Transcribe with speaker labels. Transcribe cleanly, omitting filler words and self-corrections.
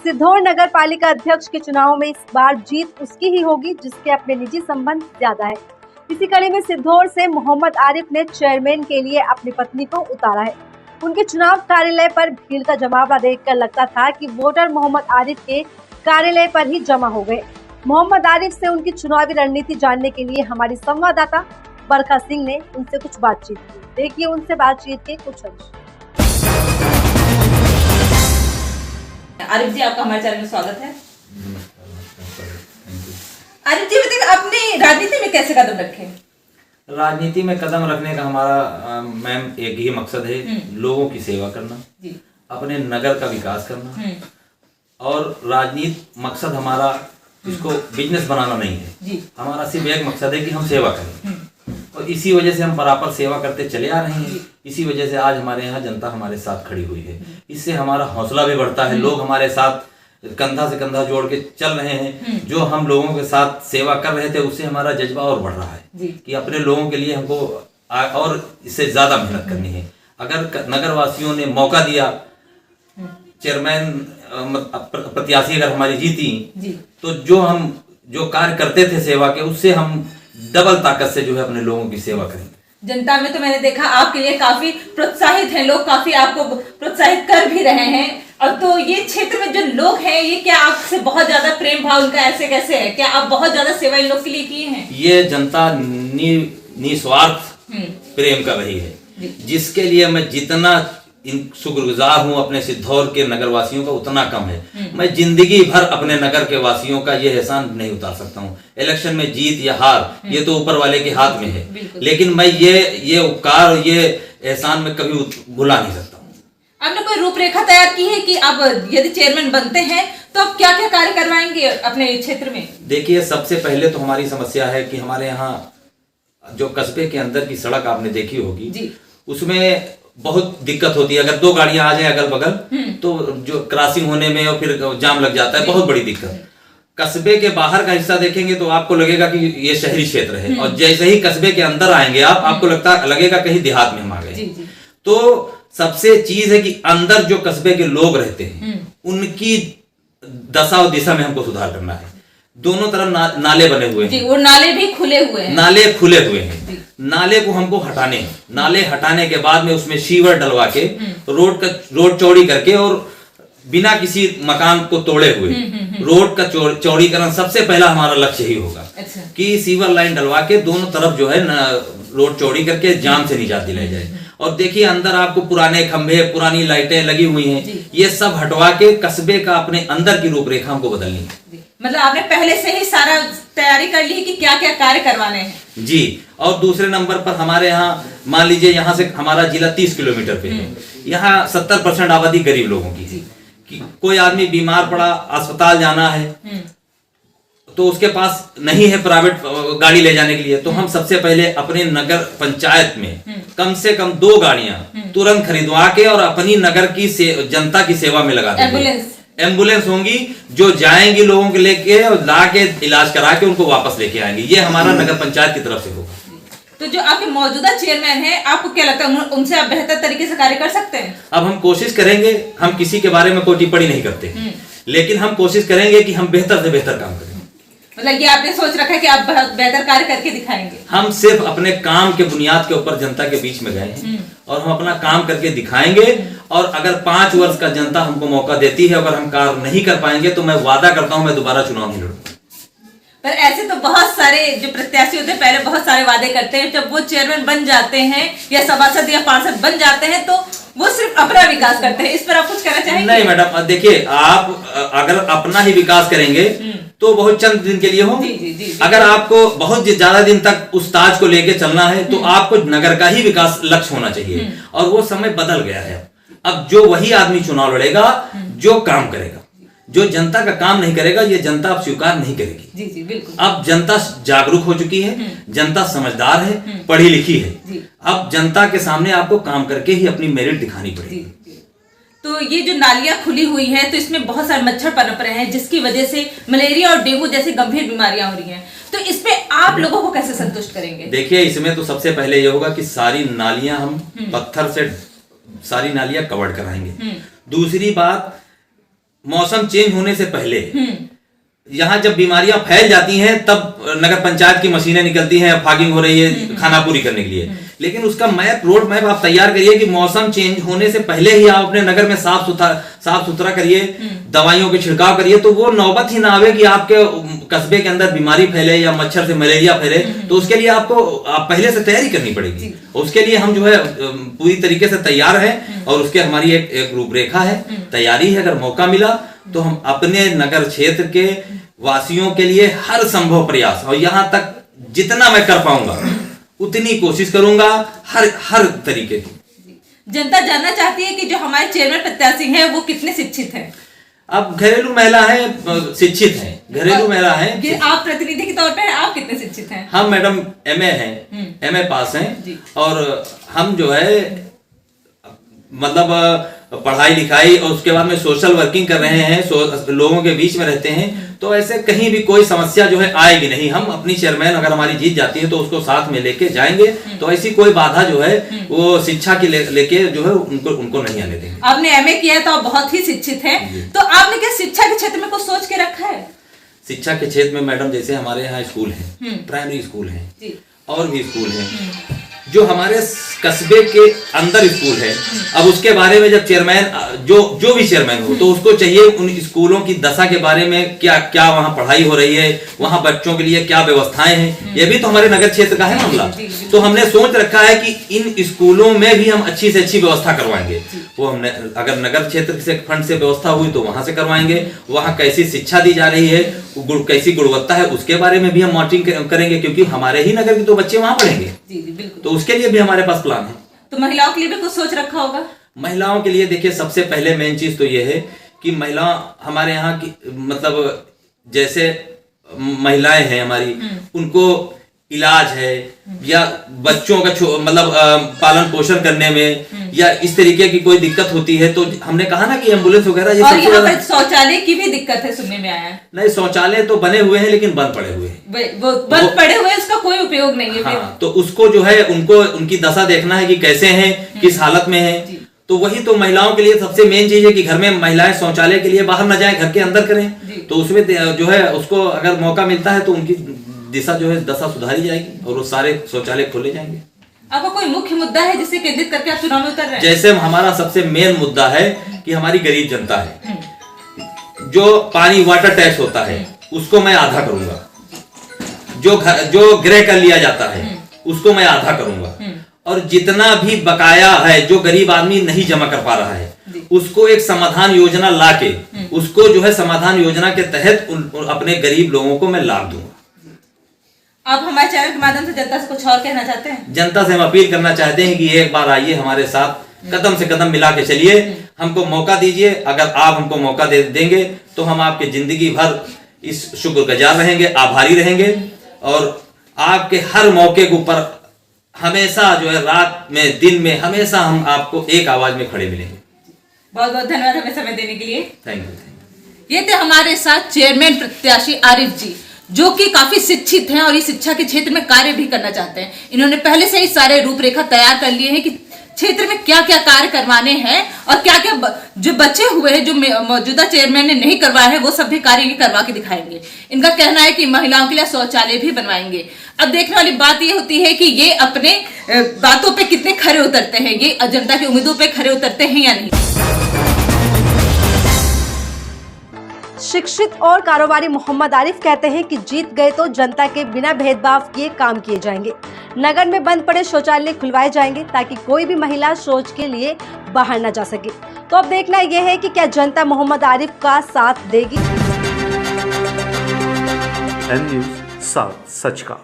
Speaker 1: सिद्धौर नगर पालिका अध्यक्ष के चुनाव में इस बार जीत उसकी ही होगी जिसके अपने निजी संबंध ज्यादा है। इसी कड़ी में सिद्धौर से मोहम्मद आरिफ ने चेयरमैन के लिए अपनी पत्नी को उतारा है। उनके चुनाव कार्यालय पर भीड़ का जमावड़ा देखकर लगता था कि वोटर मोहम्मद आरिफ के कार्यालय पर ही जमा हो गए। मोहम्मद आरिफ से उनकी चुनावी रणनीति जानने के लिए हमारी संवाददाता बरखा सिंह ने उनसे कुछ बातचीत की। देखिए उनसे बातचीत के कुछ अंश।
Speaker 2: आरिफ जी, आपका हमारे चैनल में स्वागत है। आरिफ जी, बताइए आपने राजनीति में कैसे कदम रखे?
Speaker 3: राजनीति में कदम रखने का हमारा मैम एक ही मकसद है, लोगों की सेवा करना
Speaker 2: जी,
Speaker 3: अपने नगर का विकास करना। और राजनीति मकसद हमारा इसको बिजनेस बनाना नहीं है
Speaker 2: जी।
Speaker 3: हमारा सिर्फ एक मकसद है कि हम सेवा करें और इसी वजह से हम बराबर सेवा करते चले आ रहे हैं। इसी वजह से आज हमारे यहाँ जनता हमारे साथ खड़ी हुई है। इससे हमारा हौसला भी बढ़ता है, लोग हमारे साथ कंधा से कंधा जोड़ के चल रहे हैं। जो हम लोगों के साथ सेवा कर रहे थे उससे हमारा जज्बा और बढ़ रहा है कि अपने लोगों के लिए हमको और इससे ज्यादा मेहनत करनी है। अगर नगर वासियों ने मौका दिया, चेयरमैन प्रत्याशी अगर हमारी जीती तो जो कार्य करते थे सेवा के, उससे हम डबल ताकत से जो है अपने लोगों की सेवा करेंगे।
Speaker 2: जनता में तो मैंने देखा आपके लिए काफी प्रोत्साहित हैं, लोग काफी आपको प्रोत्साहित कर भी रहे हैं। और तो ये क्षेत्र में जो लोग हैं, ये क्या आपसे बहुत ज्यादा प्रेम भाव उनका ऐसे कैसे है? क्या आप बहुत ज्यादा सेवा इन लोग के लिए किए हैं?
Speaker 3: ये जनता निस्वार्थ प्रेम कर रही है, जिसके लिए मैं जितना शुक्रगुजार हूँ अपने सिद्धौर के नगर वासियों का उतना कम है। मैं जिंदगी भर अपने नगर के वासियों का ये एहसान नहीं उतार सकता हूँ। इलेक्शन में जीत या हार ये तो ऊपर वाले के हाथ में है, लेकिन मैं ये उपकार और ये एहसान में कभी भुला नहीं सकता हूँ।
Speaker 2: आपने कोई रूपरेखा तैयार की है कि अब यदि चेयरमैन बनते हैं तो आप क्या क्या कार्य करवाएंगे अपने क्षेत्र में?
Speaker 3: देखिए, सबसे पहले तो हमारी समस्या है कि हमारे यहाँ जो कस्बे के अंदर की सड़क आपने देखी होगी, उसमें बहुत दिक्कत होती है। अगर दो गाड़ियां आ जाए अगल बगल तो जो क्रॉसिंग होने में और फिर जाम लग जाता है, बहुत बड़ी दिक्कत। कस्बे के बाहर का हिस्सा देखेंगे तो आपको लगेगा कि ये शहरी क्षेत्र है, और जैसे ही कस्बे के अंदर आएंगे आपको लगेगा कहीं देहात में हम आ गए। तो सबसे चीज है कि अंदर जो कस्बे के लोग रहते हैं उनकी दशा और दिशा में हमको सुधार करना है। दोनों तरफ नाले बने हुए हैं,
Speaker 2: वो नाले भी खुले हुए हैं।
Speaker 3: नाले खुले हुए हैं, नाले को हमको हटाने हैं। नाले हटाने के बाद में उसमें सीवर डलवा के रोड चौड़ी करके और बिना किसी मकान को तोड़े हुए रोड का चौड़ीकरण सबसे पहला हमारा लक्ष्य ही होगा। कि सीवर लाइन डलवा के दोनों तरफ जो है रोड चौड़ी करके जाम से निजात दिलाई जाए। और देखिए, अंदर आपको पुराने खंभे, पुरानी लाइटें लगी हुई हैं, ये सब हटवा के कस्बे का अपने अंदर की रूपरेखा हमको बदलनी है।
Speaker 2: मतलब आपने पहले से ही सारा तैयारी कर ली कि क्या क्या कार्य करवाने हैं?
Speaker 3: जी। और दूसरे नंबर पर हमारे यहाँ मान लीजिए, यहाँ से हमारा जिला 30 किलोमीटर पे है। यहाँ 70% आबादी गरीब लोगों की है। कि कोई आदमी बीमार पड़ा, अस्पताल जाना है तो उसके पास नहीं है प्राइवेट गाड़ी ले जाने के लिए, तो हम सबसे पहले अपने नगर पंचायत में कम से कम 2 गाड़ियां तुरंत खरीदवा के और अपनी नगर की जनता की सेवा में लगा देंगे। एम्बुलेंस होंगी जो जाएंगी लोगों के लेके और ला के इलाज करा के उनको वापस लेके आएंगे। ये हमारा नगर पंचायत की तरफ से होगा।
Speaker 2: तो जो आपके मौजूदा चेयरमैन हैं, आपको क्या लगता है उनसे आप बेहतर तरीके से कार्य कर सकते हैं?
Speaker 3: अब हम कोशिश करेंगे। हम किसी के बारे में कोई टिप्पणी नहीं करते, लेकिन हम कोशिश करेंगे कि हम बेहतर से बेहतर काम करें।
Speaker 2: मतलब ये आपने सोच रखा है कि आप बहुत बेहतर कार्य करके दिखाएंगे? हम
Speaker 3: सिर्फ अपने काम के बुनियाद के ऊपर जनता के बीच में गए हैं और हम अपना काम करके दिखाएंगे। और अगर 5 वर्ष का जनता हमको मौका देती है, अगर हम कार्य नहीं कर पाएंगे तो मैं वादा करता हूं मैं दोबारा चुनाव नहीं लड़ूंगा।
Speaker 2: पर ऐसे तो बहुत सारे जो प्रत्याशी होते हैं पहले बहुत सारे वादे करते हैं, जब वो चेयरमैन बन जाते हैं या सभासद या पार्षद बन जाते हैं तो वो सिर्फ अपना विकास करते हैं। इस पर आप कुछ कहना चाहेंगे?
Speaker 3: नहीं मैडम, देखिए, आप अगर अपना ही विकास करेंगे तो बहुत चंद दिन के लिए हो। अगर आपको बहुत ज्यादा दिन तक उस ताज को लेके चलना है तो आपको नगर का ही विकास लक्ष्य होना चाहिए। और वो समय बदल गया है। अब जो वही आदमी चुनाव लड़ेगा जो काम करेगा। जो जनता का काम नहीं करेगा ये जनता अब स्वीकार नहीं करेगी।
Speaker 2: जी बिल्कुल।
Speaker 3: अब जनता जागरूक हो चुकी है, जनता समझदार है, पढ़ी लिखी है। अब जनता के सामने आपको काम करके ही अपनी मेरिट दिखानी पड़ेगी।
Speaker 2: तो ये जो नालियां खुली हुई हैं तो इसमें बहुत सारे मच्छर पनप रहे हैं, जिसकी वजह से मलेरिया और डेंगू जैसी गंभीर बीमारियां हो रही हैं। तो इसमें आप लोगों को कैसे संतुष्ट करेंगे?
Speaker 3: देखिए, इसमें तो सबसे पहले ये होगा कि सारी नालियां हम पत्थर से सारी नालियां कवर कराएंगे। दूसरी बात, मौसम चेंज होने से पहले यहाँ जब बीमारियां फैल जाती हैं तब नगर पंचायत की मशीनें निकलती हैं, फॉगिंग हो रही है खाना पूरी करने के लिए। लेकिन उसका रोड मैप आप तैयार करिए कि मौसम चेंज होने से पहले ही आप अपने नगर में साफ सुथरा करिए, दवाइयों के छिड़काव करिए, तो वो नौबत ही ना आवे कि आपके कस्बे के अंदर बीमारी फैले या मच्छर से मलेरिया फैले। तो उसके लिए आप पहले से तैयारी करनी पड़ेगी। उसके लिए हम जो है पूरी तरीके से तैयार हैं और उसके हमारी एक रूपरेखा है, तैयारी है। अगर मौका मिला तो हम अपने नगर क्षेत्र के वासियों के लिए हर संभव प्रयास, और यहाँ तक जितना मैं कर पाऊंगा उतनी कोशिश करूंगा, हर तरीके की।
Speaker 2: जनता जानना चाहती है कि जो हमारे चेयरमैन प्रत्याशी हैं वो कितने शिक्षित हैं।
Speaker 3: अब घरेलू महिला है, शिक्षित हैं, घरेलू महिला है।
Speaker 2: आप प्रतिनिधि के तौर पे आप कितने शिक्षित हैं?
Speaker 3: हम मैडम MA हैं, MA पास हैं, और हम जो है मतलब पढ़ाई लिखाई और उसके बाद में सोशल वर्किंग कर रहे हैं, लोगों के बीच में रहते हैं, तो ऐसे कहीं भी कोई समस्या जो है आएगी नहीं। हम अपनी चेयरमैन अगर हमारी जीत जाती है तो उसको साथ में लेके जाएंगे, तो ऐसी कोई बाधा जो है वो शिक्षा की लेके जो है उनको नहीं आने देंगे।
Speaker 2: आपने MA किया है तो आप बहुत ही शिक्षित हैं, तो आपने क्या शिक्षा के क्षेत्र में कुछ सोच के रखा है?
Speaker 3: शिक्षा के क्षेत्र में मैडम जैसे हमारे यहाँ स्कूल है, प्राइमरी स्कूल है और भी स्कूल है, जो हमारे कस्बे के अंदर स्कूल है। अब उसके बारे में जब चेयरमैन जो भी चेयरमैन हो तो उसको चाहिए उन स्कूलों की दशा के बारे में, क्या क्या वहाँ पढ़ाई हो रही है, वहाँ बच्चों के लिए क्या व्यवस्थाएं हैं, ये भी तो हमारे नगर क्षेत्र का है मामला। तो हमने सोच रखा है कि इन स्कूलों में भी हम अच्छी से अच्छी व्यवस्था करवाएंगे। वो हमने अगर नगर क्षेत्र से फंड से व्यवस्था हुई तो वहां से करवाएंगे, वहाँ कैसी शिक्षा दी जा रही है, कैसी गुणवत्ता है, उसके बारे में भी हम मॉनिटरिंग करेंगे, क्योंकि हमारे ही नगर के तो बच्चे वहां पढ़ेंगे। तो उसके लिए भी हमारे पास प्लान है।
Speaker 2: तो महिलाओं के लिए भी कुछ सोच रखा होगा?
Speaker 3: महिलाओं के लिए देखिए सबसे पहले मेन चीज तो ये है कि महिला हमारे यहाँ की मतलब जैसे महिलाएं हैं हमारी, उनको इलाज है या बच्चों का मतलब पालन पोषण करने में या इस तरीके की कोई दिक्कत होती है तो हमने कहा ना कि एम्बुलेंस वगैरह ये
Speaker 2: और यहाँ पर शौचालय की भी दिक्कत है, सुनने में आया है।
Speaker 3: नहीं, शौचालय तो बने हुए हैं लेकिन बंद पड़े हुए हैं,
Speaker 2: वो बंद पड़े हुए हैं, उसका कोई उपयोग नहीं है।
Speaker 3: हाँ, तो उसको जो है उनको उनकी दशा देखना है कि कैसे हैं, किस हालत में है। तो वही तो महिलाओं के लिए सबसे मेन चीज है कि घर में महिलाएं शौचालय के लिए बाहर न जाए, घर के अंदर करें। तो उसमें जो है उसको अगर मौका मिलता है तो उनकी दिशा जो है दशा सुधारी जाएगी और वो सारे शौचालय खोले जाएंगे।
Speaker 2: आपका कोई मुख्य मुद्दा है जिसे केंद्रित करके आप चुनाव में उतर रहे हैं?
Speaker 3: जैसे हमारा सबसे मेन मुद्दा है कि हमारी गरीब जनता है, जो पानी वाटर टैक्स होता है उसको मैं आधा करूंगा, जो गृह कर लिया जाता है उसको मैं आधा करूंगा, और जितना भी बकाया है जो गरीब आदमी नहीं जमा कर पा रहा है उसको एक समाधान योजना लाके उसको जो है समाधान योजना के तहत अपने गरीब लोगों को मैं लाभ दूंगा।
Speaker 2: आप हमारे चैनल के माध्यम से जनता से कुछ और कहना चाहते हैं? जनता
Speaker 3: से हम अपील करना चाहते हैं कि एक बार आइए हमारे साथ, कदम से कदम मिला के चलिए, हमको मौका दीजिए। अगर आप हमको मौका देंगे तो हम आपके जिंदगी भर इस शुक्रगुजार रहेंगे, आभारी रहेंगे, और आपके हर मौके के ऊपर हमेशा जो है रात में दिन में हमेशा हम आपको एक आवाज में खड़े मिलेंगे।
Speaker 2: बहुत बहुत धन्यवाद हमें समय देने के लिए।
Speaker 3: Thank you.
Speaker 2: ये थे हमारे साथ चेयरमैन प्रत्याशी आरिफ जी, जो कि काफी शिक्षित हैं और इस शिक्षा के क्षेत्र में कार्य भी करना चाहते हैं। इन्होंने पहले से ही सारे रूपरेखा तैयार कर लिए हैं कि क्षेत्र में क्या क्या कार्य करवाने हैं और क्या क्या जो बचे हुए हैं जो मौजूदा चेयरमैन ने नहीं करवाया है वो सब भी कार्य करवा के दिखाएंगे। इनका कहना है कि महिलाओं के लिए शौचालय भी बनवाएंगे। अब देखने वाली बात ये होती है कि ये अपने बातों पे कितने खरे उतरते हैं, ये जनता की उम्मीदों पे खरे उतरते हैं या नहीं।
Speaker 1: शिक्षित और कारोबारी मोहम्मद आरिफ कहते हैं कि जीत गए तो जनता के बिना भेदभाव किए काम किए जाएंगे। नगर में बंद पड़े शौचालय खुलवाए जाएंगे ताकि कोई भी महिला शौच के लिए बाहर न जा सके। तो अब देखना यह है कि क्या जनता मोहम्मद आरिफ का साथ देगी।
Speaker 4: N News, साथ सच का।